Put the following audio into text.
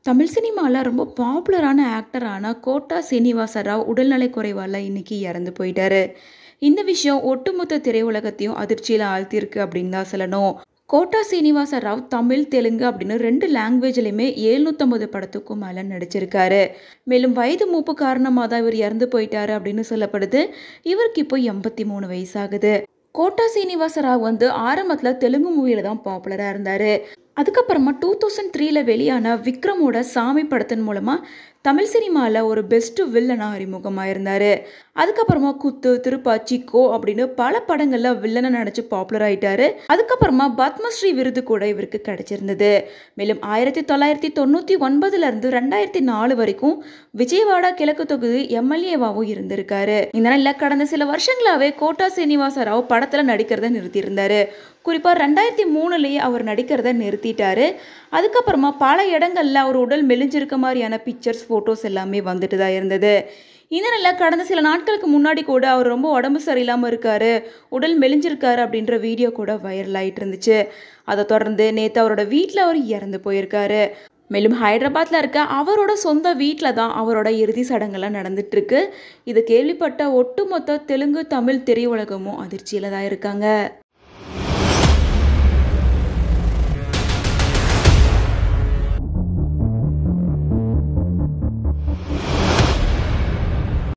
தமிழ் சினிமால ரொம்ப பாப்புலரான ஆக்டரான கோட்டா சீனிவாச ராவ் உடல்நலைக் குறைவால இன்னைக்கு இறந்து போயிட்டாரு. இந்த விஷயம் ஒட்டுமொத்த திரையுலகத்தையும் அதிர்ச்சியில ஆழ்த்தியிருக்கு அப்படின்னு தான் சொல்லணும். கோட்டா சீனிவாச ராவ் தமிழ், தெலுங்கு அப்படின்னு 2 லாங்குவேஜ்லயுமே 750 படத்துக்கும் மேல நடிச்சிருக்காரு. மேலும் வயது மூப்பு காரணமா தான் இவர் இறந்து போயிட்டாரு அப்படின்னு சொல்லப்படுது. இவருக்கு இப்போ 83 வயசாகுது. கோட்டா சீனிவாச ராவ் ஆரம்பத்துல தெலுங்கு மூவில தான் பாப்புலரா இருந்தாரு. அதுக்கப்புறமா 2003ல வெளியான விக்ரமோட சாமி படத்தின் மூலமா தமிழ் சினிமாவில் ஒரு பெஸ்ட் வில்லனா அறிமுகமாயிருந்தாரு. அதுக்கப்புறமா குத்து, திருப்பாச்சி, கோ அப்படின்னு பல படங்கள்ல வில்லனை நடிச்சு பாப்புலர் ஆயிட்டாரு. அதுக்கப்புறமா பத்மஸ்ரீ விருது கூட இவருக்கு கிடைச்சிருந்தது. மேலும் 1999ல இருந்து 2004 வரைக்கும் விஜயவாடா கிழக்கு தொகுதி எம்எல்ஏவாகவும் இருந்திருக்காரு. இந்த நிலையில கடந்த சில வருஷங்களாவே கோட்டா சீனிவாச ராவ் படத்துல நடிக்கிறத நிறுத்தியிருந்தாரு. குறிப்பாக 2003லேயே அவர் நடிக்கிறத நிறுத்திட்டாரு. அதுக்கப்புறமா பல இடங்கள்ல அவர் உடல் மெலிஞ்சிருக்க மாதிரியான பிக்சர்ஸ், ஃபோட்டோஸ் எல்லாமே வந்துட்டு தான் இருந்தது. இந்த நிலையில் கடந்த சில நாட்களுக்கு முன்னாடி கூட அவர் ரொம்ப உடம்பு சரியில்லாமல் இருக்காரு, உடல் மெலிஞ்சிருக்காரு அப்படின்ற வீடியோ கூட வைரல் ஆகிட்டு இருந்துச்சு. அதை தொடர்ந்து நேற்று அவரோட வீட்டில் அவர் இறந்து போயிருக்காரு. மேலும் ஹைதராபாத்தில் இருக்க அவரோட சொந்த வீட்டில் தான் அவரோட இறுதி சடங்கெல்லாம் நடந்துட்டு இருக்கு. இது கேள்விப்பட்ட ஒட்டுமொத்த தெலுங்கு, தமிழ் திரையுலகமும் அதிர்ச்சியில் தான் இருக்காங்க.